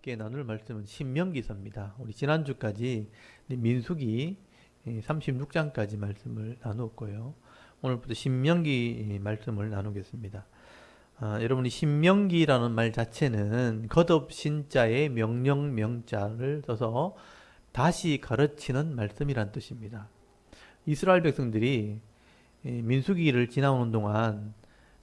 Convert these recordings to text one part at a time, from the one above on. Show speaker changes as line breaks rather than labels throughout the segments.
함께 나눌 말씀은 신명기서입니다. 우리 지난주까지 민수기 36장까지 말씀을 나누었고요. 오늘부터 신명기 말씀을 나누겠습니다. 여러분이 신명기라는 말 자체는 겉없신자의 명령명자를 써서 다시 가르치는 말씀이란 뜻입니다. 이스라엘 백성들이 민수기를 지나오는 동안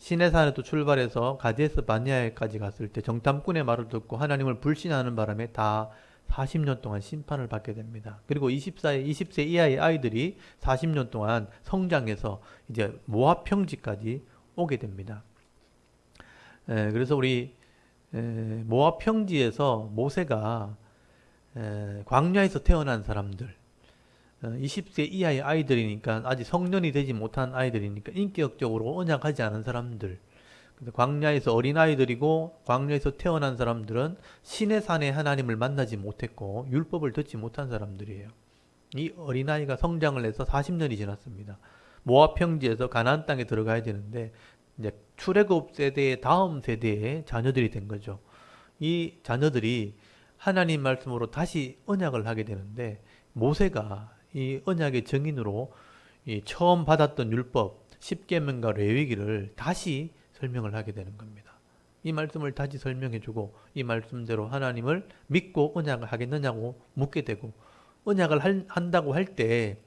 시내산에도 출발해서 가데스 바네아에까지 갔을 때 정탐꾼의 말을 듣고 하나님을 불신하는 바람에 다 40년 동안 심판을 받게 됩니다. 그리고 20세 이하의 아이들이 40년 동안 성장해서 이제 모압 평지까지 오게 됩니다. 그래서 우리 모압 평지에서 모세가 광야에서 태어난 사람들, 20세 이하의 아이들이니까 아직 성년이 되지 못한 아이들이니까 인격적으로 언약하지 않은 사람들, 광야에서 어린아이들이고 광야에서 태어난 사람들은 시내산의 하나님을 만나지 못했고 율법을 듣지 못한 사람들이에요. 이 어린아이가 성장을 해서 40년이 지났습니다. 모압 평지에서 가나안 땅에 들어가야 되는데 이제 출애굽 세대의 다음 세대의 자녀들이 된 거죠. 이 자녀들이 하나님 말씀으로 다시 언약을 하게 되는데 모세가 이 언약의 증인으로 이 처음 받았던 율법 10계명과 레위기를 다시 설명을 하게 되는 겁니다. 이 말씀을 다시 설명해주고 이 말씀대로 하나님을 믿고 언약을 하겠느냐고 묻게 되고 언약을 한다고 할 때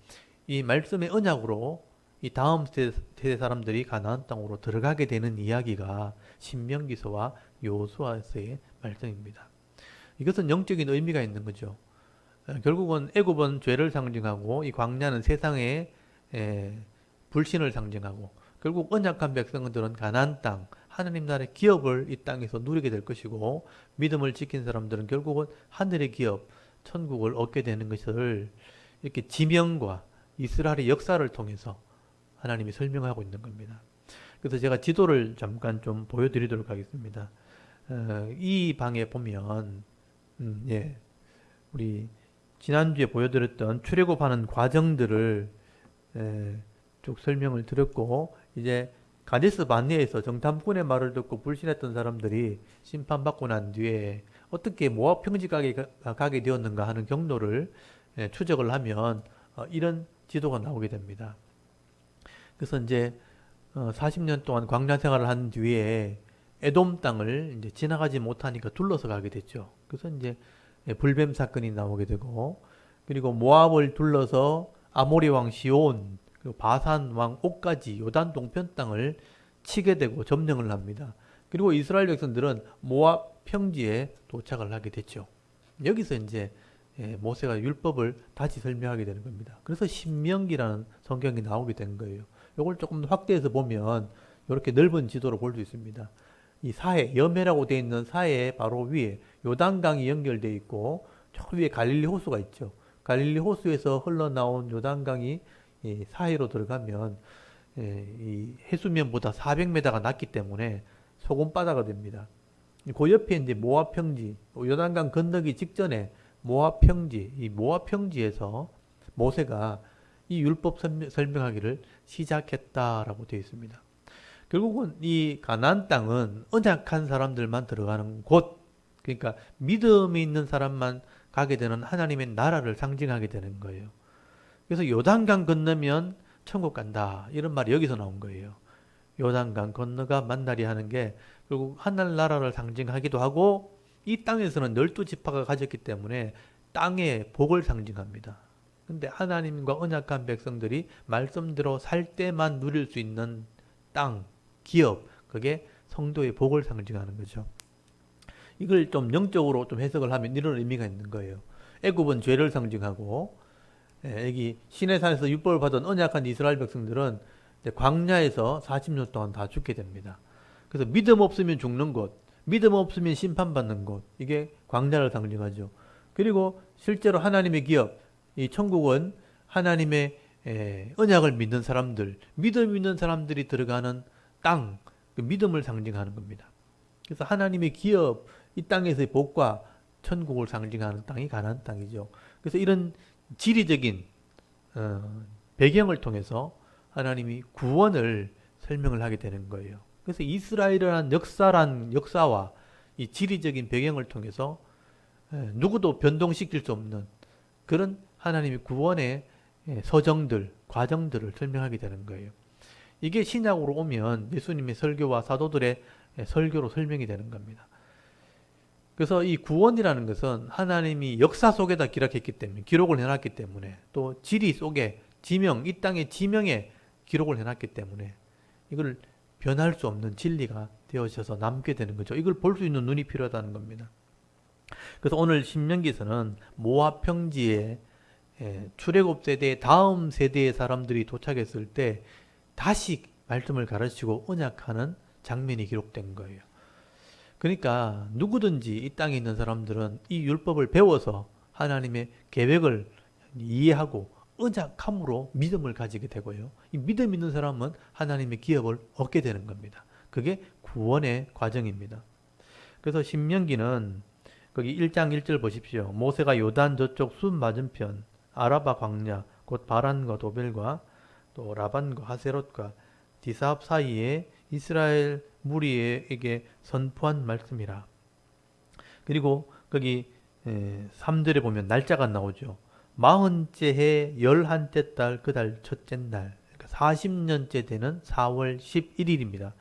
이 말씀의 언약으로 이 다음 세대 사람들이 가나안 땅으로 들어가게 되는 이야기가 신명기서와 여호수아서의 말씀입니다. 이것은 영적인 의미가 있는 거죠. 결국은 애굽은 죄를 상징하고 이 광야는 세상의 불신을 상징하고 결국 언약한 백성들은 가나안 땅 하나님 나라의 기업을 이 땅에서 누리게 될 것이고 믿음을 지킨 사람들은 결국은 하늘의 기업 천국을 얻게 되는 것을 이렇게 지명과 이스라엘의 역사를 통해서 하나님이 설명하고 있는 겁니다. 그래서 제가 지도를 잠깐 좀 보여드리도록 하겠습니다. 이 방에 보면 우리 지난주에 보여드렸던 출애굽하는 과정들을 쭉 설명을 드렸고 이제 가데스 바네아에서 정탐꾼의 말을 듣고 불신했던 사람들이 심판받고 난 뒤에 어떻게 모압 평지까지 가게 되었는가 하는 경로를 추적을 하면 이런 지도가 나오게 됩니다. 그래서 이제 40년 동안 광야 생활을 한 뒤에 에돔 땅을 이제 지나가지 못하니까 둘러서 가게 됐죠. 그래서 이제 불뱀 사건이 나오게 되고 그리고 모압을 둘러서 아모리 왕 시온 그리고 바산 왕 옥까지 요단 동편 땅을 치게 되고 점령을 합니다. 그리고 이스라엘 백성들은 모압 평지에 도착을 하게 됐죠. 여기서 이제 모세가 율법을 다시 설명하게 되는 겁니다. 그래서 신명기라는 성경이 나오게 된 거예요. 이걸 조금 확대해서 보면 이렇게 넓은 지도로 볼 수 있습니다. 이 사해, 염해라고 되어 있는 사해 바로 위에 요단강이 연결되어 있고 저 위에 갈릴리 호수가 있죠. 갈릴리 호수에서 흘러나온 요단강이 사해로 들어가면 이 해수면보다 400m가 낮기 때문에 소금바다가 됩니다. 그 옆에 이제 모압 평지, 요단강 건너기 직전에 모압 평지, 이 모압 평지에서 모세가 이 율법 설명하기를 시작했다라고 되어 있습니다. 결국은 이 가나안 땅은 언약한 사람들만 들어가는 곳, 그러니까 믿음이 있는 사람만 가게 되는 하나님의 나라를 상징하게 되는 거예요. 그래서 요단강 건너면 천국 간다 이런 말이 여기서 나온 거예요. 요단강 건너가 만나리 하는 게 결국 하늘나라를 상징하기도 하고 이 땅에서는 12지파가 가졌기 때문에 땅의 복을 상징합니다. 근데 하나님과 언약한 백성들이 말씀대로 살 때만 누릴 수 있는 땅, 기업, 그게 성도의 복을 상징하는 거죠. 이걸 좀 영적으로 좀 해석을 하면 이런 의미가 있는 거예요. 애굽은 죄를 상징하고 여기 시내산에서 율법을 받은 언약한 이스라엘 백성들은 광야에서 40년 동안 다 죽게 됩니다. 그래서 믿음 없으면 죽는 곳, 믿음 없으면 심판받는 곳, 이게 광야를 상징하죠. 그리고 실제로 하나님의 기업, 이 천국은 하나님의 언약을 믿는 사람들, 믿음 있는 사람들이 들어가는 땅, 그 믿음을 상징하는 겁니다. 그래서 하나님의 기업, 이 땅에서의 복과 천국을 상징하는 땅이 가나안 땅이죠. 그래서 이런 지리적인 배경을 통해서 하나님이 구원을 설명을 하게 되는 거예요. 그래서 이스라엘이라는 역사와 이 지리적인 배경을 통해서 누구도 변동시킬 수 없는 그런 하나님의 구원의 서정들, 과정들을 설명하게 되는 거예요. 이게 신약으로 오면 예수님의 설교와 사도들의 설교로 설명이 되는 겁니다. 그래서 이 구원이라는 것은 하나님이 역사 속에다 기록했기 때문에, 기록을 해놨기 때문에, 또 지리 속에 지명, 이 땅의 지명에 기록을 해놨기 때문에 이걸 변할 수 없는 진리가 되어져서 남게 되는 거죠. 이걸 볼 수 있는 눈이 필요하다는 겁니다. 그래서 오늘 신명기에서는 모압 평지에 출애굽 세대 다음 세대의 사람들이 도착했을 때 다시 말씀을 가르치고 언약하는 장면이 기록된 거예요. 그러니까 누구든지 이 땅에 있는 사람들은 이 율법을 배워서 하나님의 계획을 이해하고 언약함으로 믿음을 가지게 되고요. 이 믿음 있는 사람은 하나님의 기업을 얻게 되는 겁니다. 그게 구원의 과정입니다. 그래서 신명기는 거기 1장 1절 보십시오. 모세가 요단 저쪽 숲 맞은편 아라바 광야 곧 바란과 도벨과 또 라반과 하세롯과 디사합 사이에 이스라엘 무리에게 선포한 말씀이라. 그리고 거기 3절에 보면 날짜가 나오죠. 40째 해 11째 달 그 달 첫째 날, 그러니까 40년째 되는 4월 11일입니다.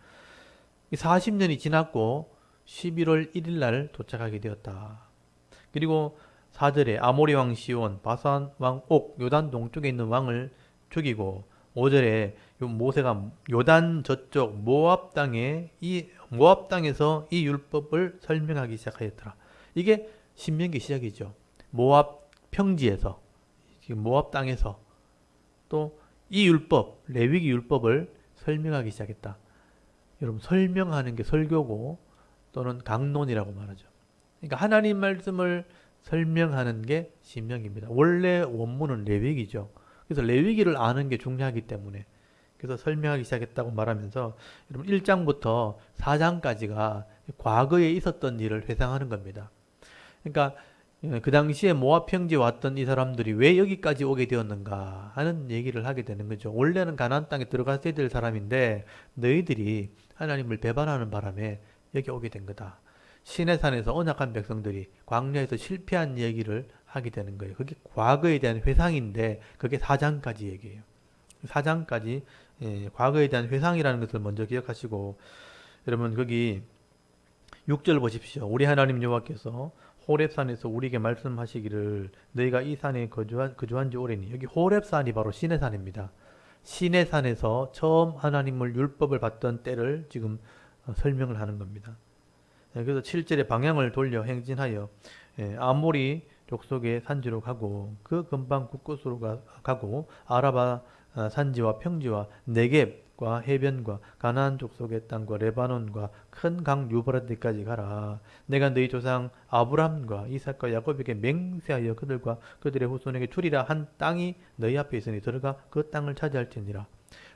40년이 지났고 11월 1일 날 도착하게 되었다. 그리고 4절에 아모리 왕 시온, 바산 왕 옥, 요단 동쪽에 있는 왕을 죽이고 5절에 모세가 요단 저쪽 모압 땅에서 이 율법을 설명하기 시작하였더라. 이게 신명기 시작이죠. 모압 평지에서, 지금 모압 땅에서 또 이 율법, 레위기 율법을 설명하기 시작했다. 여러분, 설명하는 게 설교고 또는 강론이라고 말하죠. 그러니까 하나님 말씀을 설명하는 게 신명기입니다. 원래 원문은 레위기죠. 그래서 레위기를 아는 게 중요하기 때문에 그래서 설명하기 시작했다고 말하면서 여러분 1장부터 4장까지가 과거에 있었던 일을 회상하는 겁니다. 그러니까 그 당시에 모압 평지에 왔던 이 사람들이 왜 여기까지 오게 되었는가 하는 얘기를 하게 되는 거죠. 원래는 가나안 땅에 들어갔어야 될 사람인데 너희들이 하나님을 배반하는 바람에 여기 오게 된 거다. 시내산에서 언약한 백성들이 광야에서 실패한 얘기를 하게 되는 거예요. 그게 과거에 대한 회상인데 그게 4장까지 얘기예요. 4장까지 과거에 대한 회상이라는 것을 먼저 기억하시고, 여러분 거기 6절 보십시오. 우리 하나님 여호와께서 호렙산에서 우리에게 말씀하시기를 너희가 이 산에 거주한 지 오래니. 여기 호렙산이 바로 시내산입니다. 시내산에서 처음 하나님을 율법을 받던 때를 지금 설명을 하는 겁니다. 그래서 7절에 방향을 돌려 행진하여 아모리 족속의 산지로 가고 그 근방 곳곳으로 가고 아라바 산지와 평지와 네겝과 해변과 가나안 족속의 땅과 레바논과 큰 강 유브라데까지 가라. 내가 너희 조상 아브람과 이삭과 야곱에게 맹세하여 그들과 그들의 후손에게 주리라 한 땅이 너희 앞에 있으니 들어가 그 땅을 차지할지니라.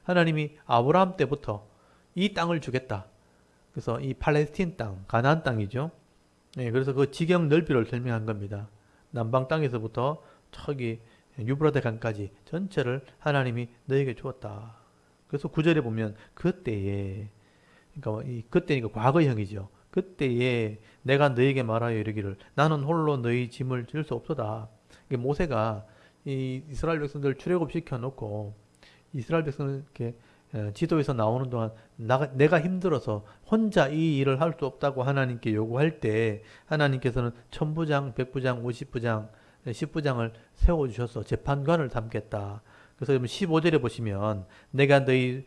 하나님이 아브람 때부터 이 땅을 주겠다. 그래서 이 팔레스틴 땅, 가나안 땅이죠. 그래서 그 지경 넓이를 설명한 겁니다. 남방 땅에서부터 저기 유브라데 강까지 전체를 하나님이 너에게 주었다. 그래서 9절에 보면 그때에, 그러니까 그때니까 과거형이죠. 그때에 내가 너에게 말하여 이르기를 나는 홀로 너희 짐을 질 수 없도다. 모세가 이 이스라엘 백성들 출애굽 시켜놓고 이스라엘 백성을 이렇게 지도에서 나오는 동안 내가 힘들어서 혼자 이 일을 할 수 없다고 하나님께 요구할 때 하나님께서는 1000부장, 100부장, 50부장, 10부장을 세워주셔서 재판관을 삼겠다. 그래서 15절에 보시면 내가 너희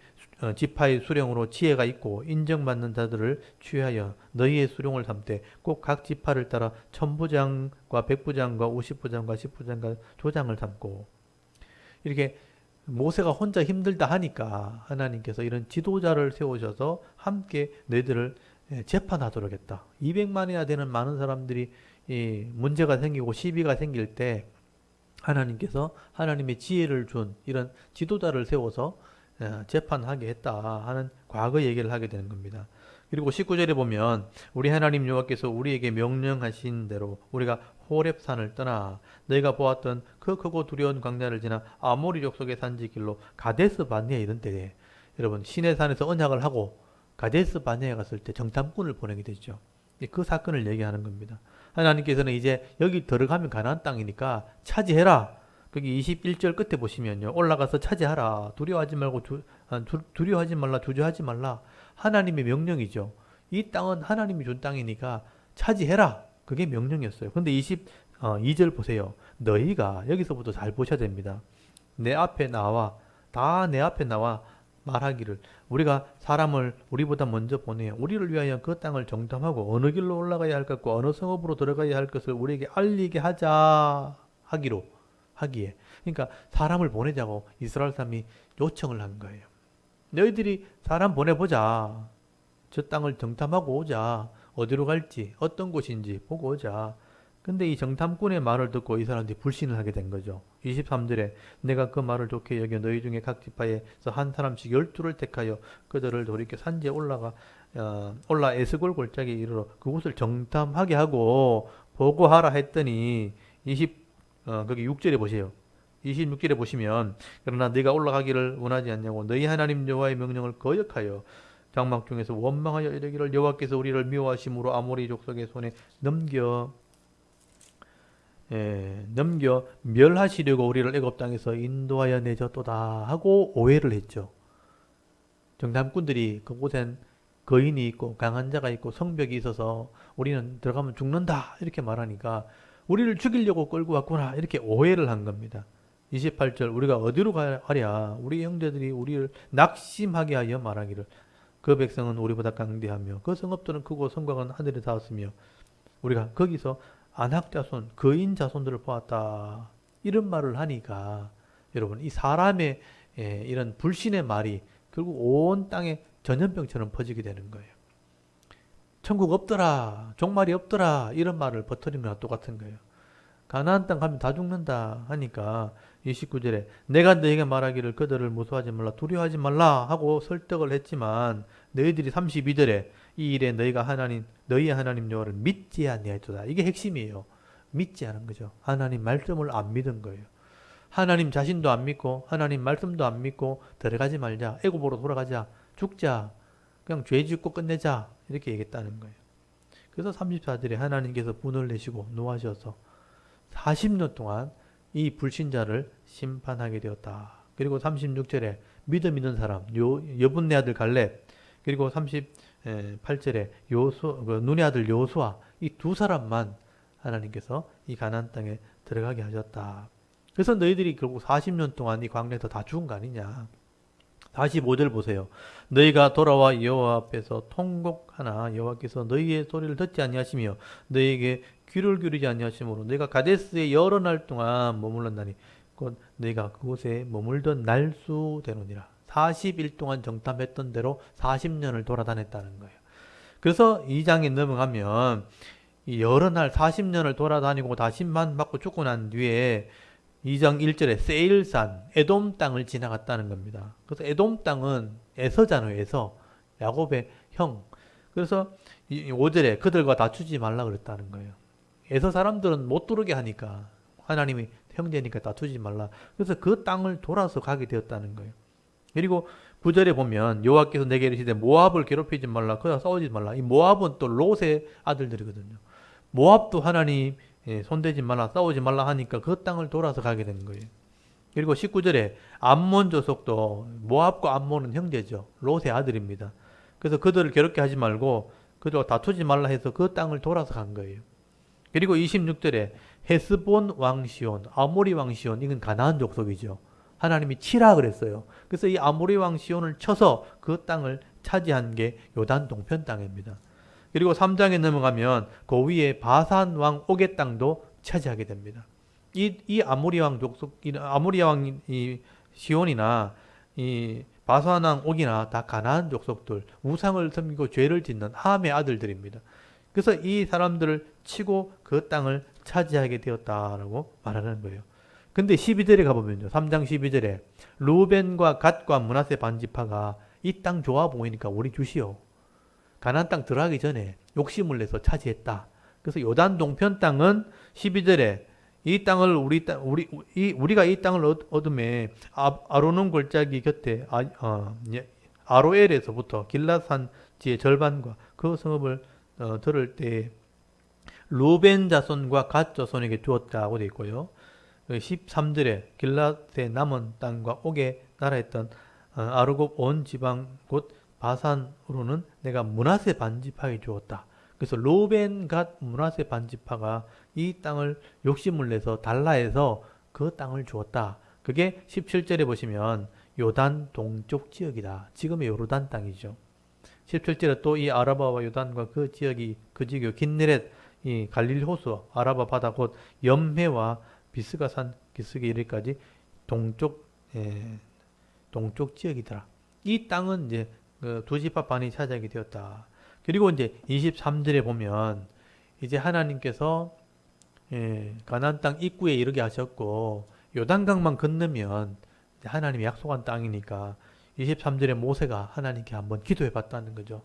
지파의 수령으로 지혜가 있고 인정받는 자들을 취하여 너희의 수령을 삼되 꼭 각 지파를 따라 1000부장과 100부장과 50부장과 10부장과 조장을 삼고, 이렇게 모세가 혼자 힘들다 하니까 하나님께서 이런 지도자를 세우셔서 함께 너희들을 재판하도록 했다. 200만이나 되는 많은 사람들이 문제가 생기고 시비가 생길 때 하나님께서 하나님의 지혜를 준 이런 지도자를 세워서 재판하게 했다 하는 과거 얘기를 하게 되는 겁니다. 그리고 19절에 보면 우리 하나님 여호와께서 우리에게 명령하신 대로 우리가 호렙산을 떠나 너희가 보았던 그 크고 두려운 광야를 지나 아모리 족속의 산지 길로 가데스 바네아에 이른 때에, 여러분 시내산에서 언약을 하고 가데스 바네아에 갔을 때 정탐꾼을 보내게 되죠. 그 사건을 얘기하는 겁니다. 하나님께서는 이제 여기 들어가면 가나안 땅이니까 차지해라. 거기 21절 끝에 보시면요. 올라가서 차지하라. 두려워하지 말고 두려워하지 말라. 주저하지 말라. 하나님의 명령이죠. 이 땅은 하나님이 준 땅이니까 차지해라. 그게 명령이었어요. 근데 22절 보세요. 너희가 여기서부터 잘 보셔야 됩니다. 내 앞에 나와 다 내 앞에 나와 말하기를 우리가 사람을 우리보다 먼저 보내 우리를 위하여 그 땅을 정탐하고 어느 길로 올라가야 할 것과 어느 성읍으로 들어가야 할 것을 우리에게 알리게 하자 하기에 그러니까 사람을 보내자고 이스라엘 사람이 요청을 한 거예요. 너희들이 사람 보내보자. 저 땅을 정탐하고 오자. 어디로 갈지 어떤 곳인지 보고 오자. 근데 이 정탐꾼의 말을 듣고 이 사람들이 불신을 하게 된 거죠. 23절에 내가 그 말을 좋게 여겨 너희 중에 각 지파에서 한 사람씩 12를 택하여 그들을 돌이켜 산지에 올라 에스골 골짜기에 이르러 그곳을 정탐하게 하고 보고하라 했더니 거기 6절에 보세요. 26절에 보시면 그러나 네가 올라가기를 원하지 않냐고 너희 하나님 여호와의 명령을 거역하여 장막 중에서 원망하여 이르기를 여호와께서 우리를 미워하심으로 아모리 족속의 손에 넘겨 멸하시려고 우리를 애굽 땅에서 인도하여 내줬도다 하고 오해를 했죠. 정탐꾼들이 그곳엔 거인이 있고 강한 자가 있고 성벽이 있어서 우리는 들어가면 죽는다 이렇게 말하니까 우리를 죽이려고 끌고 왔구나 이렇게 오해를 한 겁니다. 28절 우리가 어디로 가랴 우리 형제들이 우리를 낙심하게 하여 말하기를 그 백성은 우리보다 강대하며 그 성읍들은 크고 성곽은 하늘에 닿았으며 우리가 거기서 안악 자손, 거인 자손들을 보았다. 이런 말을 하니까 여러분 이 사람의 이런 불신의 말이 결국 온 땅에 전염병처럼 퍼지게 되는 거예요. 천국 없더라, 종말이 없더라 이런 말을 퍼뜨리는 거랑 똑같은 거예요. 가나안 땅 가면 다 죽는다 하니까 29절에 내가 너희에게 말하기를 그들을 무서워하지 말라 두려워하지 말라 하고 설득을 했지만 너희들이 32절에 이 일에 너희의 하나님 여호와를 믿지 아니하였도다. 이게 핵심이에요. 믿지 않은 거죠. 하나님 말씀을 안 믿은 거예요. 하나님 자신도 안 믿고 하나님 말씀도 안 믿고 들어가지 말자. 애굽으로 돌아가자. 죽자. 그냥 죄 짓고 끝내자. 이렇게 얘기했다는 거예요. 그래서 34절에 하나님께서 분을 내시고 노하셔서 40년 동안 이 불신자를 심판하게 되었다. 그리고 36절에 믿음 있는 사람 여분네 아들 갈렙 그리고 38절에 눈의 아들 요수아 이 두 사람만 하나님께서 이 가나안 땅에 들어가게 하셨다. 그래서 너희들이 결국 40년 동안 이 광야에서 다 죽은 거 아니냐. 45절 보세요. 너희가 돌아와 여호와 앞에서 통곡하나 여호와께서 너희의 소리를 듣지 아니하시며 너희에게 귀를 기울이지 아니하시므로 너희가 가데스에 여러 날 동안 머물렀나니 곧 너희가 그곳에 머물던 날수 되느니라. 40일 동안 정탐했던 대로 40년을 돌아다녔다는 거예요. 그래서 2장에 넘어가면 여러 날 40년을 돌아다니고 다 심판 받고 죽고 난 뒤에 2장 1절에 세일산 에돔 땅을 지나갔다는 겁니다. 그래서 에돔 땅은 에서잖아요. 에서 야곱의 형. 그래서 5절에 그들과 다투지 말라 그랬다는 거예요. 에서 사람들은 못 들어오게 하니까 하나님이 형제니까 다투지 말라. 그래서 그 땅을 돌아서 가게 되었다는 거예요. 그리고 9절에 보면 여호와께서 내게 이르시되 모압을 괴롭히지 말라. 그와 싸우지 말라. 이 모압은 또 롯의 아들들이거든요. 모압도 하나님 손대지 말라 싸우지 말라 하니까 그 땅을 돌아서 가게 된 거예요. 그리고 19절에 암몬 족속도 모압과 암몬은 형제죠. 롯의 아들입니다. 그래서 그들을 괴롭게 하지 말고 그들과 다투지 말라 해서 그 땅을 돌아서 간 거예요. 그리고 26절에 헤스본 왕 시온, 아모리 왕 시온 이건 가나안 족속이죠. 하나님이 치라 그랬어요. 그래서 이 아모리 왕 시온을 쳐서 그 땅을 차지한 게 요단 동편 땅입니다. 그리고 3장에 넘어가면 그 위에 바산 왕 옥의 땅도 차지하게 됩니다. 이 아모리 왕 족속, 아모리 왕 이 시온이나 이 바산 왕 옥이나 다 가나안 족속들, 우상을 섬기고 죄를 짓는 함의 아들들입니다. 그래서 이 사람들을 치고 그 땅을 차지하게 되었다라고 말하는 거예요. 근데 12절에 가보면요. 3장 12절에 루벤과 갓과 므낫세 반지파가 이 땅 좋아 보이니까 우리 주시오. 가나안 땅 들어가기 전에 욕심을 내서 차지했다. 그래서 요단 동편 땅은 12절에 이 땅을 우리가 이 땅을 얻음에 아로논 골짜기 곁에 아로엘에서부터 길라산 지의 절반과 그 성읍을 들을 때 루벤 자손과 갓 자손에게 주었다고 되어 있고요. 13절에 길앗의 남은 땅과 옥에 나라했던 아르곱 온 지방 곧 바산으로는 내가 므낫세 반지파에 주었다. 그래서 루벤 갓 므낫세 반지파가 이 땅을 욕심을 내서 달라해서 그 땅을 주었다. 그게 17절에 보시면 요단 동쪽 지역이다. 지금의 요르단 땅이죠. 17절에 또 이 아라바와 요단과 그 지역이 그 지역 긴네렛 이 갈릴리 호수 아라바 바다 곧 염해와 비스가산 기슭에 이르기까지 동쪽 동쪽 지역이더라. 이 땅은 이제 두 지파 반이 차지하게 되었다. 그리고 이제 23절에 보면 이제 하나님께서 가나안 땅 입구에 이르게 하셨고 요단강만 건너면 하나님이 약속한 땅이니까 23절에 모세가 하나님께 한번 기도해 봤다는 거죠.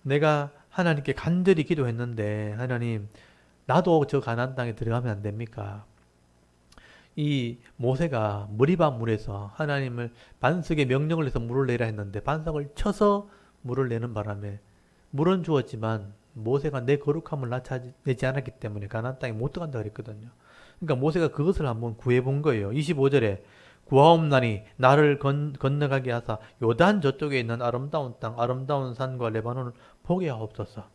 내가 하나님께 간절히 기도했는데 하나님 나도 저 가나안 땅에 들어가면 안 됩니까? 이 모세가 머리바 물에서 하나님을 반석에 명령을 해서 물을 내라 했는데 반석을 쳐서 물을 내는 바람에 물은 주었지만 모세가 내 거룩함을 나타내지 않았기 때문에 가나안 땅에 못 들어간다 그랬거든요. 그러니까 모세가 그것을 한번 구해 본 거예요. 25절에 구하옵나니 나를 건너가게 하사 요단 저쪽에 있는 아름다운 땅 아름다운 산과 레바논을 보게 하옵소서.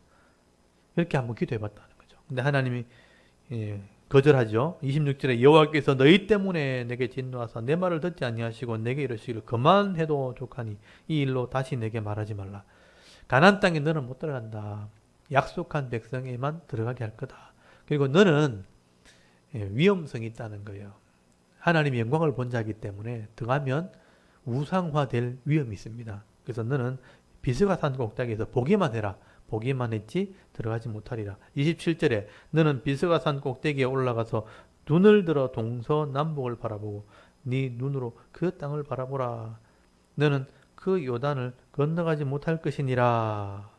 이렇게 한번 기도해 봤다는 거죠. 근데 하나님이 거절하죠. 26절에 여호와께서 너희 때문에 내게 진노하사 내 말을 듣지 아니하시고 내게 이르시기를 그만해도 족하니 이 일로 다시 내게 말하지 말라. 가나안 땅에 너는 못 들어간다. 약속한 백성에만 들어가게 할 거다. 그리고 너는 위험성이 있다는 거예요. 하나님의 영광을 본 자이기 때문에 들어가면 우상화될 위험이 있습니다. 그래서 너는 비스가 산 꼭대기에서 보기만 해라. 보기만 했지 들어가지 못하리라. 27절에 너는 비스가 산 꼭대기에 올라가서 눈을 들어 동서남북을 바라보고 네 눈으로 그 땅을 바라보라. 너는 그 요단을 건너가지 못할 것이니라.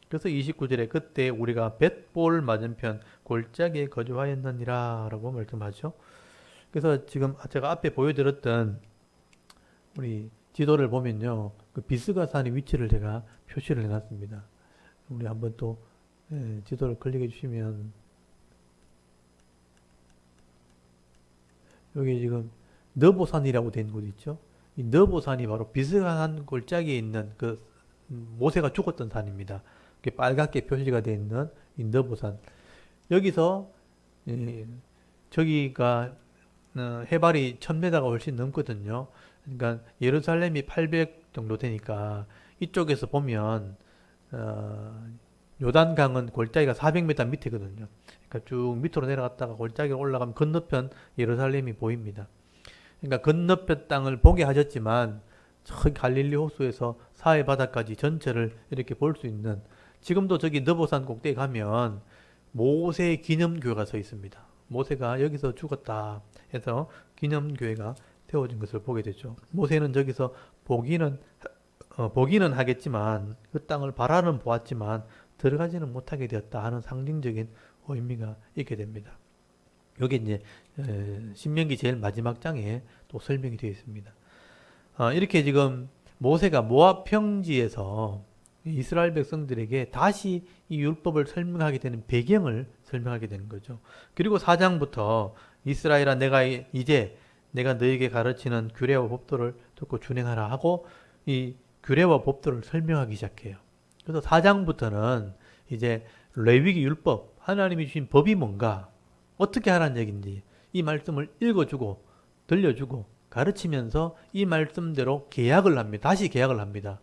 그래서 29절에 그때 우리가 벳볼 맞은편 골짜기에 거주하였느니라 라고 말씀하죠. 그래서 지금 제가 앞에 보여드렸던 우리 지도를 보면요. 그 비스가 산의 위치를 제가 표시를 해놨습니다. 우리 한번 또 지도를 클릭해 주시면 여기 지금 너보산이라고 된 곳 있죠. 이 너보산이 바로 비스가 산 골짜기에 있는 그 모세가 죽었던 산입니다. 빨갛게 표시가 되어 있는 이 너보산. 여기서 저기가 해발이 1000m가 훨씬 넘거든요. 그러니까 예루살렘이 800 정도 되니까 이쪽에서 보면 요단강은 골짜기가 400m 밑이거든요. 그러니까 쭉 밑으로 내려갔다가 골짜기로 올라가면 건너편 예루살렘이 보입니다. 그러니까 건너편 땅을 보게 하셨지만 저기 갈릴리 호수에서 사해 바다까지 전체를 이렇게 볼 수 있는 지금도 저기 너보산 꼭대기 가면 모세 기념교회가 서 있습니다. 모세가 여기서 죽었다 해서 기념교회가 세워진 것을 보게 되죠. 모세는 저기서 보기는 하겠지만 그 땅을 바라는 보았지만 들어가지는 못하게 되었다 하는 상징적인 의미가 있게 됩니다. 여기 이제 신명기 제일 마지막 장에 또 설명이 되어 있습니다. 이렇게 지금 모세가 모압 평지에서 이스라엘 백성들에게 다시 이 율법을 설명하게 되는 배경을 설명하게 되는 거죠. 그리고 4장부터 이스라엘아 내가 너에게 가르치는 규례와 법도를 듣고 준행하라 하고 이 규례와 법도를 설명하기 시작해요. 그래서 4장부터는 이제 레위기 율법, 하나님이 주신 법이 뭔가, 어떻게 하라는 얘기인지 이 말씀을 읽어주고 들려주고 가르치면서 이 말씀대로 계약을 합니다. 다시 계약을 합니다.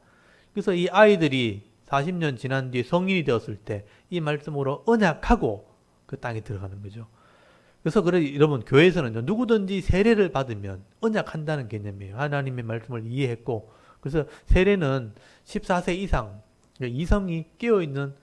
그래서 이 아이들이 40년 지난 뒤에 성인이 되었을 때 이 말씀으로 언약하고 그 땅에 들어가는 거죠. 그래서 여러분 교회에서는 누구든지 세례를 받으면 언약한다는 개념이에요. 하나님의 말씀을 이해했고 그래서 세례는 14세 이상 이성이 깨어있는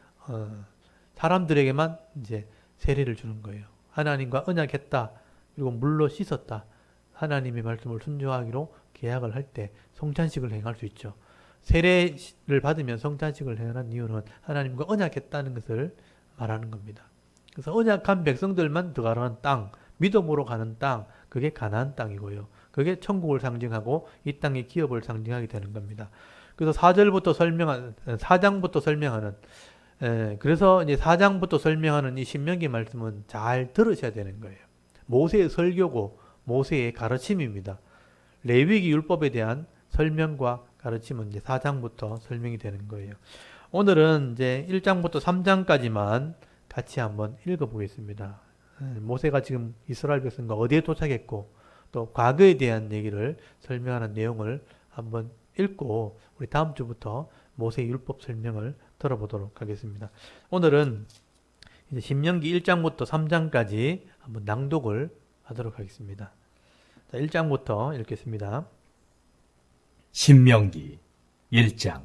사람들에게만 이제 세례를 주는 거예요. 하나님과 언약했다. 그리고 물로 씻었다. 하나님의 말씀을 순종하기로 계약을 할 때 성찬식을 행할 수 있죠. 세례를 받으면 성찬식을 행하는 이유는 하나님과 언약했다는 것을 말하는 겁니다. 그래서 언약한 백성들만 들어가는 땅, 믿음으로 가는 땅, 그게 가나안 땅이고요. 그게 천국을 상징하고 이 땅의 기업을 상징하게 되는 겁니다. 그래서 4장부터 설명하는 그래서 이제 4장부터 설명하는 이 신명기 말씀은 잘 들으셔야 되는 거예요. 모세의 설교고 모세의 가르침입니다. 레위기 율법에 대한 설명과 가르침은 이제 4장부터 설명이 되는 거예요. 오늘은 이제 1장부터 3장까지만 같이 한번 읽어보겠습니다. 모세가 지금 이스라엘 백성과 어디에 도착했고 또 과거에 대한 얘기를 설명하는 내용을 한번 읽고 우리 다음 주부터 모세 율법 설명을 들어보도록 하겠습니다. 오늘은 이제 신명기 1장부터 3장까지 한번 낭독을 하도록 하겠습니다. 자, 1장부터 읽겠습니다.
신명기 1장.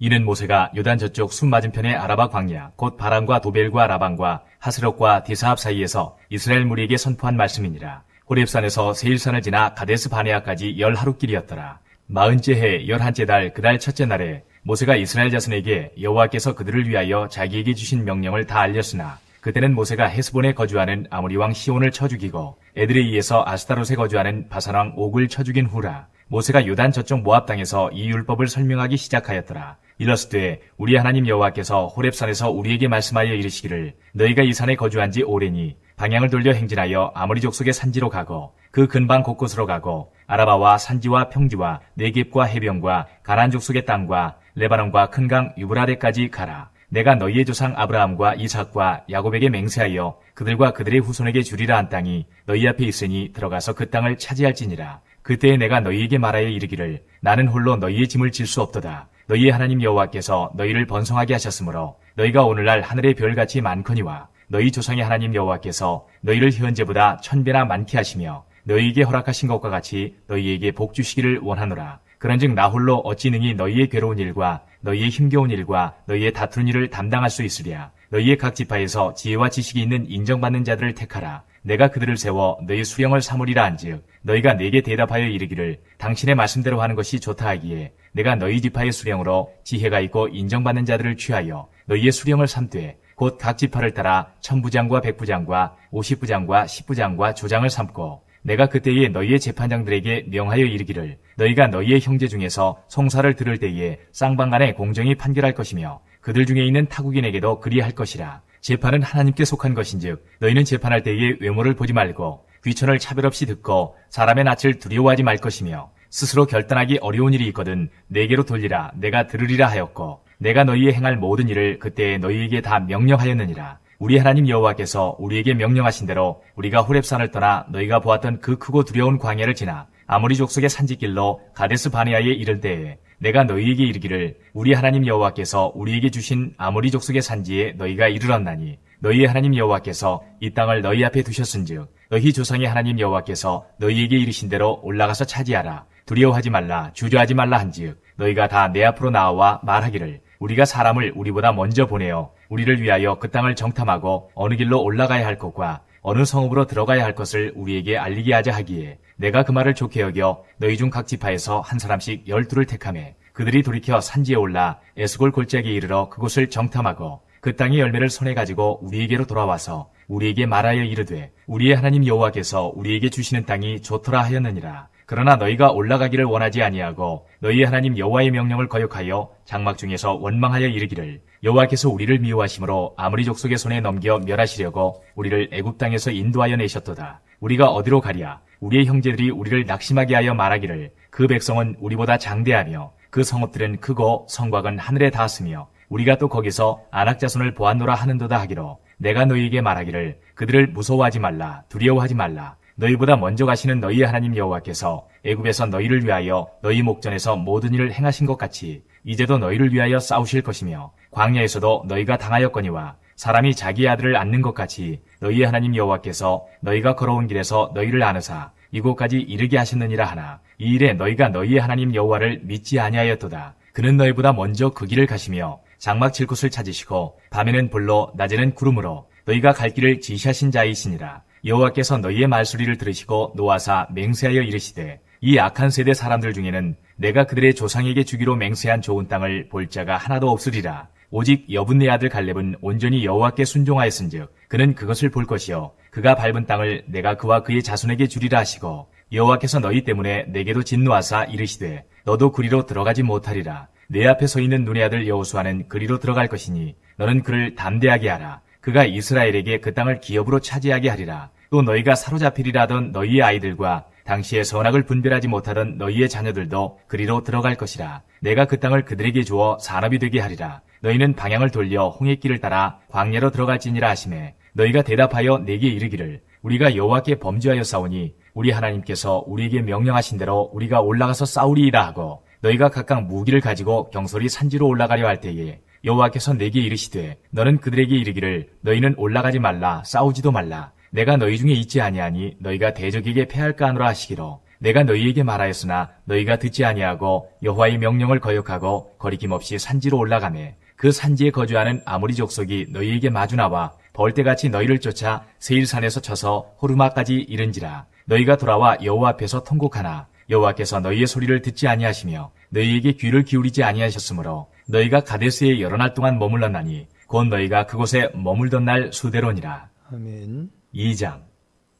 이는 모세가 요단 저쪽 숲 맞은편의 아라바 광야 곧 바람과 도벨과 라방과 하스롯과 디사합 사이에서 이스라엘 무리에게 선포한 말씀이니라. 호렙산에서 세일산을 지나 가데스 바네아까지 10하루길이었더라. 40째 해 11째 달 그 달 첫째 날에 모세가 이스라엘 자손에게 여호와께서 그들을 위하여 자기에게 주신 명령을 다 알렸으나 그때는 모세가 헤스본에 거주하는 아모리 왕 시온을 쳐 죽이고 에드레이에서 아스타롯에 거주하는 바산 왕 옥을 쳐 죽인 후라. 모세가 요단 저쪽 모압 땅에서 이 율법을 설명하기 시작하였더라. 이러스되 우리 하나님 여호와께서 호렙산에서 우리에게 말씀하여 이르시기를 너희가 이 산에 거주한 지 오래니 방향을 돌려 행진하여 아모리 족속의 산지로 가고 그 근방 곳곳으로 가고 아라바와 산지와 평지와 네겝과 해변과 가나안 족속의 땅과 레바논과 큰 강 유브라데까지 가라. 내가 너희의 조상 아브라함과 이삭과 야곱에게 맹세하여 그들과 그들의 후손에게 주리라 한 땅이 너희 앞에 있으니 들어가서 그 땅을 차지할지니라. 그때에 내가 너희에게 말하여 이르기를 나는 홀로 너희의 짐을 질 수 없도다. 너희의 하나님 여호와께서 너희를 번성하게 하셨으므로 너희가 오늘날 하늘의 별같이 많거니와 너희 조상의 하나님 여호와께서 너희를 현재보다 1000배나 많게 하시며 너희에게 허락하신 것과 같이 너희에게 복 주시기를 원하노라. 그런즉 나 홀로 어찌 능히 너희의 괴로운 일과 너희의 힘겨운 일과 너희의 다투는 일을 담당할 수 있으랴. 너희의 각 지파에서 지혜와 지식이 있는 인정받는 자들을 택하라. 내가 그들을 세워 너희 수령을 삼으리라 한즉 너희가 내게 대답하여 이르기를 당신의 말씀대로 하는 것이 좋다 하기에 내가 너희 지파의 수령으로 지혜가 있고 인정받는 자들을 취하여 너희의 수령을 삼되 곧 각 지파를 따라 1000부장과 100부장과 50부장과 10부장과 조장을 삼고 내가 그때에 너희의 재판장들에게 명하여 이르기를 너희가 너희의 형제 중에서 송사를 들을 때에 쌍방간에 공정히 판결할 것이며 그들 중에 있는 타국인에게도 그리할 것이라. 재판은 하나님께 속한 것인즉 너희는 재판할 때에 외모를 보지 말고 귀천을 차별 없이 듣고 사람의 낯을 두려워하지 말 것이며 스스로 결단하기 어려운 일이 있거든 내게로 돌리라. 내가 들으리라 하였고 내가 너희의 행할 모든 일을 그때에 너희에게 다 명령하였느니라. 우리 하나님 여호와께서 우리에게 명령하신 대로 우리가 호렙산을 떠나 너희가 보았던 그 크고 두려운 광야를 지나 아모리 족속의 산지길로 가데스 바네아에 이를 때에 내가 너희에게 이르기를 우리 하나님 여호와께서 우리에게 주신 아모리 족속의 산지에 너희가 이르렀나니 너희의 하나님 여호와께서 이 땅을 너희 앞에 두셨은즉 너희 조상의 하나님 여호와께서 너희에게 이르신 대로 올라가서 차지하라. 두려워하지 말라 주저하지 말라 한즉 너희가 다 내 앞으로 나와 말하기를 우리가 사람을 우리보다 먼저 보내어 우리를 위하여 그 땅을 정탐하고 어느 길로 올라가야 할 것과 어느 성읍으로 들어가야 할 것을 우리에게 알리게 하자 하기에 내가 그 말을 좋게 여겨 너희 중 각 지파에서 한 사람씩 12를 택하매 그들이 돌이켜 산지에 올라 에스골 골짜기에 이르러 그곳을 정탐하고 그 땅의 열매를 손에 가지고 우리에게로 돌아와서 우리에게 말하여 이르되 우리의 하나님 여호와께서 우리에게 주시는 땅이 좋더라 하였느니라. 그러나 너희가 올라가기를 원하지 아니하고 너희의 하나님 여호와의 명령을 거역하여 장막 중에서 원망하여 이르기를 여호와께서 우리를 미워하심으로 아모리 족속의 손에 넘겨 멸하시려고 우리를 애굽 땅에서 인도하여 내셨도다. 우리가 어디로 가랴? 우리의 형제들이 우리를 낙심하게 하여 말하기를 그 백성은 우리보다 장대하며 그 성읍들은 크고 성곽은 하늘에 닿았으며 우리가 또 거기서 아낙 자손을 보았노라 하는도다 하기로 내가 너희에게 말하기를 그들을 무서워하지 말라 두려워하지 말라. 너희보다 먼저 가시는 너희의 하나님 여호와께서 애굽에서 너희를 위하여 너희 목전에서 모든 일을 행하신 것 같이 이제도 너희를 위하여 싸우실 것이며 광야에서도 너희가 당하였거니와 사람이 자기의 아들을 안는 것 같이 너희의 하나님 여호와께서 너희가 걸어온 길에서 너희를 안으사 이곳까지 이르게 하셨느니라 하나 이 일에 너희가 너희의 하나님 여호와를 믿지 아니하였도다. 그는 너희보다 먼저 그 길을 가시며 장막 칠 곳을 찾으시고 밤에는 불로 낮에는 구름으로 너희가 갈 길을 지시하신 자이시니라. 여호와께서 너희의 말소리를 들으시고 노하사 맹세하여 이르시되 이 악한 세대 사람들 중에는 내가 그들의 조상에게 주기로 맹세한 좋은 땅을 볼 자가 하나도 없으리라. 오직 여분네 아들 갈렙은 온전히 여호와께 순종하였은즉 그는 그것을 볼 것이요 그가 밟은 땅을 내가 그와 그의 자손에게 주리라 하시고 여호와께서 너희 때문에 내게도 진노하사 이르시되 너도 그리로 들어가지 못하리라. 내 앞에 서 있는 눈의 아들 여호수아는 그리로 들어갈 것이니 너는 그를 담대하게 하라. 그가 이스라엘에게 그 땅을 기업으로 차지하게 하리라. 또 너희가 사로잡히리라 하던 너희의 아이들과 당시에 선악을 분별하지 못하던 너희의 자녀들도 그리로 들어갈 것이라. 내가 그 땅을 그들에게 주어 산업이 되게 하리라. 너희는 방향을 돌려 홍해길을 따라 광야로 들어갈지니라 하시매 너희가 대답하여 내게 이르기를 우리가 여호와께 범죄하여 싸우니 우리 하나님께서 우리에게 명령하신 대로 우리가 올라가서 싸우리이다 하고 너희가 각각 무기를 가지고 경솔히 산지로 올라가려 할 때에 여호와께서 내게 이르시되 너는 그들에게 이르기를 너희는 올라가지 말라 싸우지도 말라 내가 너희 중에 있지 아니하니 너희가 대적에게 패할까 하노라 하시기로 내가 너희에게 말하였으나 너희가 듣지 아니하고 여호와의 명령을 거역하고 거리낌 없이 산지로 올라가매 그 산지에 거주하는 아모리 족속이 너희에게 마주 나와 벌떼같이 너희를 쫓아 세일산에서 쳐서 호르마까지 이른지라 너희가 돌아와 여호와 앞에서 통곡하나 여호와께서 너희의 소리를 듣지 아니하시며 너희에게 귀를 기울이지 아니하셨으므로 너희가 가데스에 여러 날 동안 머물렀나니 곧 너희가 그곳에 머물던 날 수대로니라.
아멘.
2장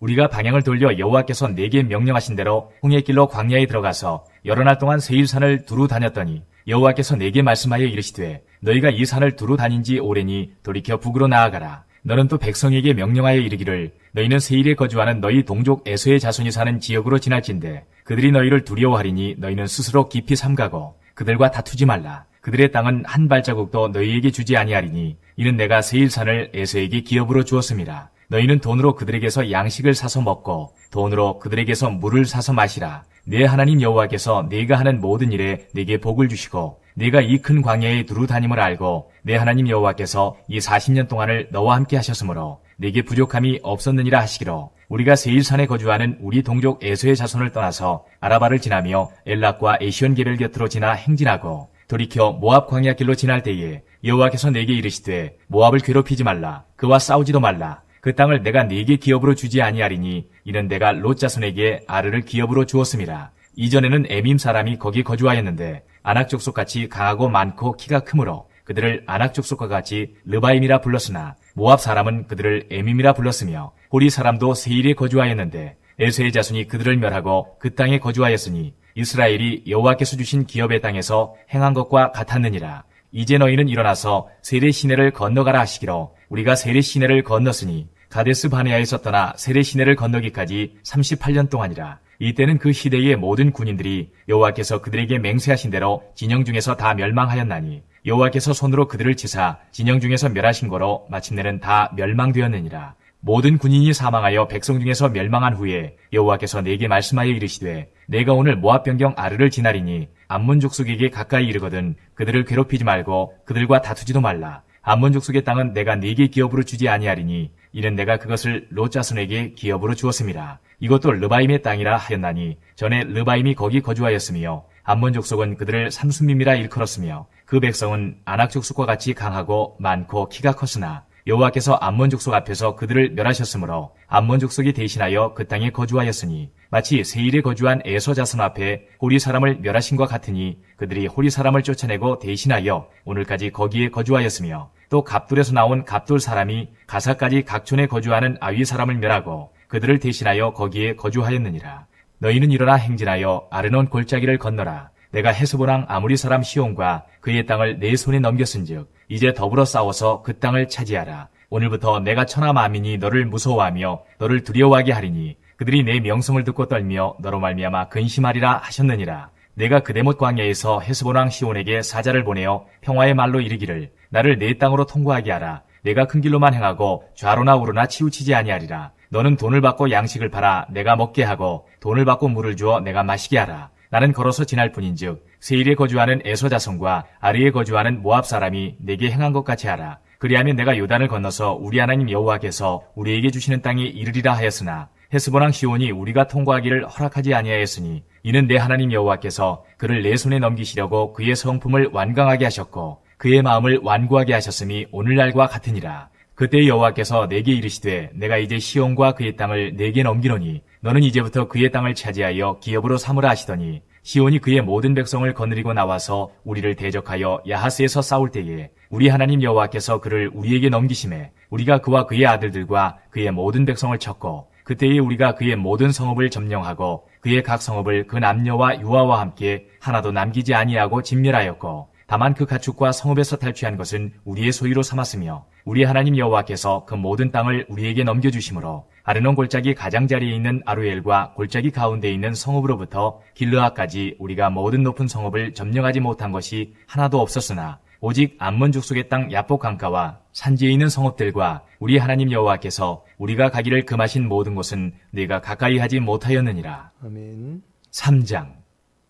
우리가 방향을 돌려 여호와께서 내게 명령하신 대로 홍해길로 광야에 들어가서 여러 날 동안 세일산을 두루 다녔더니 여호와께서 내게 말씀하여 이르시되 너희가 이 산을 두루 다닌 지 오래니 돌이켜 북으로 나아가라. 너는 또 백성에게 명령하여 이르기를 너희는 세일에 거주하는 너희 동족 에서의 자손이 사는 지역으로 지날진대 그들이 너희를 두려워하리니 너희는 스스로 깊이 삼가고 그들과 다투지 말라. 그들의 땅은 한 발자국도 너희에게 주지 아니하리니 이는 내가 세일산을 에서에게 기업으로 주었음이라. 너희는 돈으로 그들에게서 양식을 사서 먹고 돈으로 그들에게서 물을 사서 마시라. 내 하나님 여호와께서 네가 하는 모든 일에 네게 복을 주시고 네가 이 큰 광야에 두루 다님을 알고 내 하나님 여호와께서 이 40년 동안을 너와 함께 하셨으므로 네게 부족함이 없었느니라 하시기로 우리가 세일산에 거주하는 우리 동족 에서의 자손을 떠나서 아라바를 지나며 엘락과 에시온 게벨 곁으로 지나 행진하고 돌이켜 모압 광야 길로 지날 때에 여호와께서 내게 이르시되 모압을 괴롭히지 말라. 그와 싸우지도 말라. 그 땅을 내가 네게 기업으로 주지 아니하리니 이는 내가 롯 자손에게 아르를 기업으로 주었음이라. 이전에는 에밈 사람이 거기 거주하였는데 아낙 족속같이 강하고 많고 키가 크므로 그들을 아낙 족속과 같이 르바임이라 불렀으나 모압 사람은 그들을 에밈이라 불렀으며 호리 사람도 세일에 거주하였는데 에서의 자손이 그들을 멸하고 그 땅에 거주하였으니 이스라엘이 여호와께서 주신 기업의 땅에서 행한 것과 같았느니라. 이제 너희는 일어나서 세례 시내를 건너가라 하시기로 우리가 세례 시내를 건넜으니 가데스 바네아에서 떠나 세례 시내를 건너기까지 38년 동안이라. 이때는 그 시대의 모든 군인들이 여호와께서 그들에게 맹세하신 대로 진영 중에서 다 멸망하였나니 여호와께서 손으로 그들을 치사 진영 중에서 멸하신 거로 마침내는 다 멸망되었느니라. 모든 군인이 사망하여 백성 중에서 멸망한 후에 여호와께서 내게 말씀하여 이르시되 내가 오늘 모압 변경 아르를 지나리니 암몬 족속에게 가까이 이르거든 그들을 괴롭히지 말고 그들과 다투지도 말라. 암몬 족속의 땅은 내가 네게 기업으로 주지 아니하리니 이는 내가 그것을 롯 자손에게 기업으로 주었음이라. 이것도 르바임의 땅이라 하였나니 전에 르바임이 거기 거주하였으며 암몬 족속은 그들을 삼순밈이라 일컬었으며 그 백성은 아낙 족속과 같이 강하고 많고 키가 컸으나 여호와께서 암몬 족속 앞에서 그들을 멸하셨으므로 암몬 족속이 대신하여 그 땅에 거주하였으니 마치 세일에 거주한 에서 자손 앞에 호리 사람을 멸하신과 같으니 그들이 호리 사람을 쫓아내고 대신하여 오늘까지 거기에 거주하였으며 또 갑돌에서 나온 갑돌 사람이 가사까지 각촌에 거주하는 아위 사람을 멸하고 그들을 대신하여 거기에 거주하였느니라. 너희는 일어나 행진하여 아르논 골짜기를 건너라. 내가 헤스보랑 아무리 사람 시온과 그의 땅을 내 손에 넘겼은즉 이제 더불어 싸워서 그 땅을 차지하라. 오늘부터 내가 천하 만민이 너를 무서워하며 너를 두려워하게 하리니 그들이 내 명성을 듣고 떨며 너로 말미암아 근심하리라 하셨느니라. 내가 그대못 광야에서 헤스보랑 시온에게 사자를 보내어 평화의 말로 이르기를 나를 내 땅으로 통과하게 하라. 내가 큰 길로만 행하고 좌로나 우로나 치우치지 아니하리라. 너는 돈을 받고 양식을 팔아 내가 먹게 하고 돈을 받고 물을 주어 내가 마시게 하라. 나는 걸어서 지날 뿐인즉 세일에 거주하는 에서 자손과 아르에 거주하는 모압 사람이 내게 행한 것 같이 하라. 그리하면 내가 요단을 건너서 우리 하나님 여호와께서 우리에게 주시는 땅에 이르리라 하였으나 헤스보랑 시온이 우리가 통과하기를 허락하지 아니하였으니 이는 내 하나님 여호와께서 그를 내 손에 넘기시려고 그의 성품을 완강하게 하셨고 그의 마음을 완고하게 하셨음이 오늘날과 같으니라. 그때 여호와께서 내게 이르시되 내가 이제 시온과 그의 땅을 내게 넘기노니 너는 이제부터 그의 땅을 차지하여 기업으로 삼으라 하시더니 시온이 그의 모든 백성을 거느리고 나와서 우리를 대적하여 야하스에서 싸울 때에 우리 하나님 여호와께서 그를 우리에게 넘기심에 우리가 그와 그의 아들들과 그의 모든 백성을 쳤고 그때에 우리가 그의 모든 성읍을 점령하고 그의 각 성읍을 그 남녀와 유아와 함께 하나도 남기지 아니하고 진멸하였고 다만 그 가축과 성읍에서 탈취한 것은 우리의 소유로 삼았으며 우리 하나님 여호와께서 그 모든 땅을 우리에게 넘겨주심으로 아르논 골짜기 가장자리에 있는 아루엘과 골짜기 가운데 있는 성읍으로부터 길르앗까지 우리가 모든 높은 성읍을 점령하지 못한 것이 하나도 없었으나 오직 암몬 족속의 땅 야복 강가와 산지에 있는 성읍들과 우리 하나님 여호와께서 우리가 가기를 금하신 모든 곳은 네가 가까이 하지 못하였느니라.
아멘.
3장.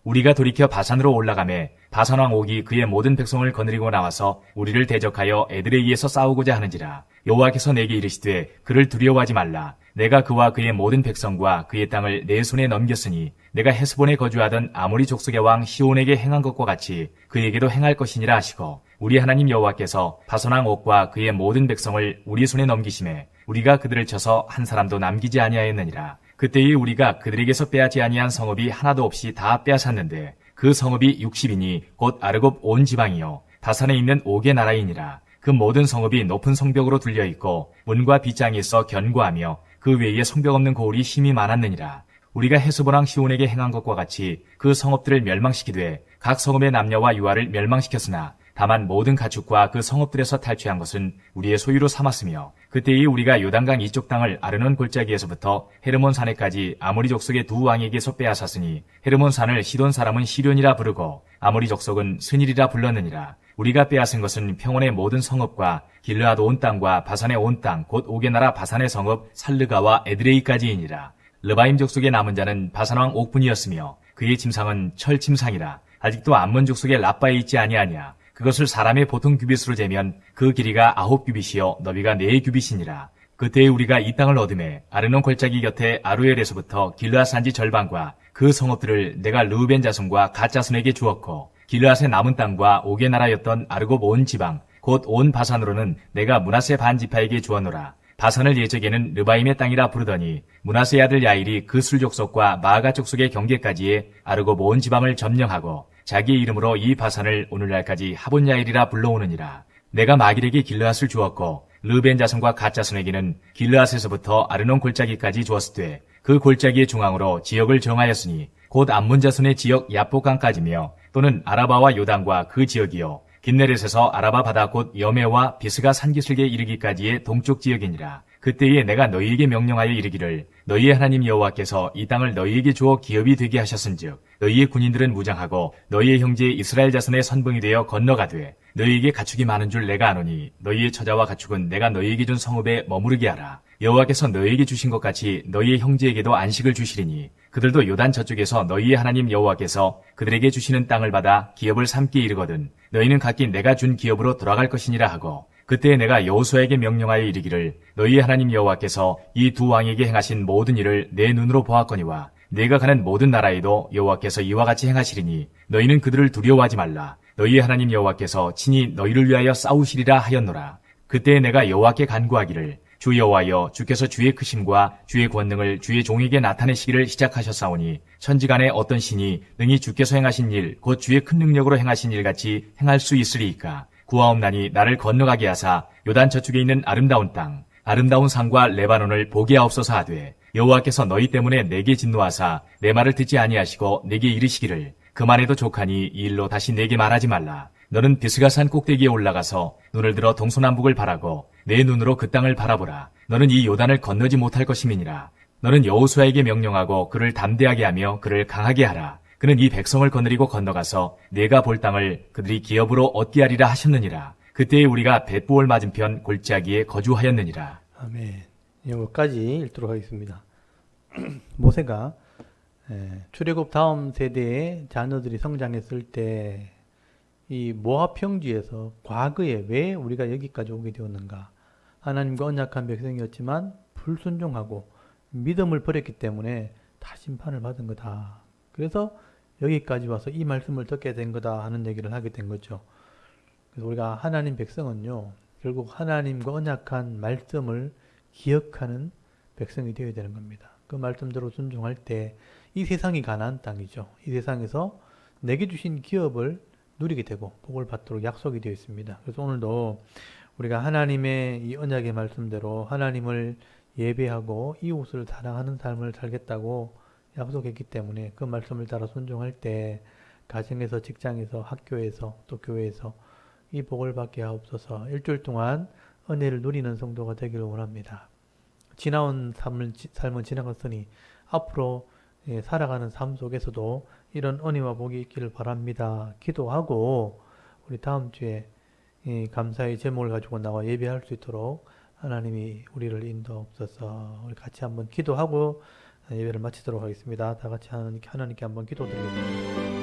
우리가 돌이켜 바산으로 올라가매 바산왕 옥이 그의 모든 백성을 거느리고 나와서 우리를 대적하여 에드레이에서 싸우고자 하는지라. 여호와께서 내게 이르시되 그를 두려워하지 말라. 내가 그와 그의 모든 백성과 그의 땅을 내 손에 넘겼으니 내가 헤스본에 거주하던 아모리 족속의 왕 시온에게 행한 것과 같이 그에게도 행할 것이니라 하시고 우리 하나님 여호와께서 바산왕 옥과 그의 모든 백성을 우리 손에 넘기심에 우리가 그들을 쳐서 한 사람도 남기지 아니하였느니라. 그때에 우리가 그들에게서 빼앗지 아니한 성읍이 하나도 없이 다 빼앗았는데 그 성읍이 60이니 곧 아르곱 온 지방이요 바산에 있는 옥의 나라이니라. 그 모든 성읍이 높은 성벽으로 둘려 있고 문과 빗장이 있어 견고하며 그 외에 성벽 없는 고을이 심히 많았느니라. 우리가 헤스본 왕 시온에게 행한 것과 같이 그 성읍들을 멸망시키되 각 성읍의 남녀와 유아를 멸망시켰으나 다만 모든 가축과 그 성읍들에서 탈취한 것은 우리의 소유로 삼았으며 그때에 우리가 요단강 이쪽 땅을 아르논 골짜기에서부터 헤르몬 산에까지 아모리 족속의 두 왕에게서 빼앗았으니 헤르몬 산을 시돈 사람은 시련이라 부르고 아모리 족속은 스닐이라 불렀느니라. 우리가 빼앗은 것은 평원의 모든 성읍과 길르앗 온 땅과 바산의 온 땅 곧 옥의 나라 바산의 성읍 살르가와 에드레이까지이니라. 르바임 족속의 남은 자는 바산왕 옥분이었으며 그의 침상은 철 침상이라. 아직도 암몬 족속의 라빠에 있지 아니하냐. 그것을 사람의 보통 규빗으로 재면 그 길이가 9규빗이요 너비가 4규빗이니라. 그때에 우리가 이 땅을 얻음에 아르논 골짜기 곁에 아루엘에서부터 길르앗 산지 절반과 그 성읍들을 내가 르우벤 자손과 갓 자손에게 주었고 길르앗의 남은 땅과 옥의 나라였던 아르곱 온 지방 곧 온 바산으로는 내가 므낫세 반 지파에게 주었노라. 바산을 예적에는 르바임의 땅이라 부르더니 므낫세의 아들 야일이 그 술족속과 마아가 족속의 경계까지의 아르곱 온 지방을 점령하고 자기의 이름으로 이 바산을 오늘날까지 하본 야일이라 불러오느니라. 내가 마길에게 길르앗을 주었고 르벤 자손과 갓 자손에게는 길르앗에서부터 아르논 골짜기까지 주었으되 그 골짜기의 중앙으로 지역을 정하였으니 곧 암몬 자손의 지역 야복강까지며 또는 아라바와 요단과 그 지역이요 긴네렛에서 아라바 바다 곧 여메와 비스가 산기슭에 이르기까지의 동쪽 지역이니라. 그때에 내가 너희에게 명령하여 이르기를 너희의 하나님 여호와께서 이 땅을 너희에게 주어 기업이 되게 하셨은즉 너희의 군인들은 무장하고 너희의 형제 이스라엘 자손의 선봉이 되어 건너가되 너희에게 가축이 많은 줄 내가 아노니 너희의 처자와 가축은 내가 너희에게 준 성읍에 머무르게 하라. 여호와께서 너희에게 주신 것 같이 너희의 형제에게도 안식을 주시리니 그들도 요단 저쪽에서 너희의 하나님 여호와께서 그들에게 주시는 땅을 받아 기업을 삼게 이르거든 너희는 각기 내가 준 기업으로 돌아갈 것이니라 하고 그때 내가 여호수아에게 명령하여 이르기를 너희의 하나님 여호와께서 이 두 왕에게 행하신 모든 일을 내 눈으로 보았거니와 내가 가는 모든 나라에도 여호와께서 이와 같이 행하시리니 너희는 그들을 두려워하지 말라. 너희의 하나님 여호와께서 친히 너희를 위하여 싸우시리라 하였노라. 그때 내가 여호와께 간구하기를 주 여호와여 주께서 주의 크심과 주의 권능을 주의 종에게 나타내시기를 시작하셨사오니 천지간에 어떤 신이 능히 주께서 행하신 일 곧 주의 큰 능력으로 행하신 일같이 행할 수 있으리이까. 구하옵나니 나를 건너가게 하사 요단 저축에 있는 아름다운 땅 아름다운 산과 레바논을 보게 하옵소서 하되 여호와께서 너희 때문에 내게 진노하사 내 말을 듣지 아니하시고 내게 이르시기를 그만해도 족하니 이 일로 다시 내게 말하지 말라. 너는 비스가산 꼭대기에 올라가서 눈을 들어 동서남북을 바라고 내 눈으로 그 땅을 바라보라. 너는 이 요단을 건너지 못할 것임이니라. 너는 여호수아에게 명령하고 그를 담대하게 하며 그를 강하게 하라. 그는 이 백성을 거느리고 건너가서 내가 볼 땅을 그들이 기업으로 얻게 하리라 하셨느니라. 그때에 우리가 벳부올 맞은편 골짜기에 거주하였느니라.
아멘. 여기까지 읽도록 하겠습니다. 모세가 출애굽 다음 세대의 자녀들이 성장했을 때 이 모압 평지에서 과거에 왜 우리가 여기까지 오게 되었는가? 하나님과 언약한 백성이었지만 불순종하고 믿음을 버렸기 때문에 다 심판을 받은 거다. 그래서 여기까지 와서 이 말씀을 듣게 된 거다 하는 얘기를 하게 된 거죠. 그래서 우리가 하나님 백성은요, 결국 하나님과 언약한 말씀을 기억하는 백성이 되어야 되는 겁니다. 그 말씀대로 순종할 때 이 세상이 가나안 땅이죠. 이 세상에서 내게 주신 기업을 누리게 되고 복을 받도록 약속이 되어 있습니다. 그래서 오늘도 우리가 하나님의 이 언약의 말씀대로 하나님을 예배하고 이웃을 사랑하는 삶을 살겠다고 약속했기 때문에 그 말씀을 따라 순종할 때 가정에서, 직장에서, 학교에서, 또 교회에서 이 복을 받게 하옵소서. 일주일 동안 은혜를 누리는 성도가 되기를 원합니다. 지나온 삶은 지나갔으니 앞으로 살아가는 삶 속에서도 이런 은혜와 복이 있기를 바랍니다. 기도하고 우리 다음 주에 감사의 제목을 가지고 나와 예배할 수 있도록 하나님이 우리를 인도하옵소서. 우리 같이 한번 기도하고 예배를 마치도록 하겠습니다. 다 같이 하나님께 한번 기도드리겠습니다.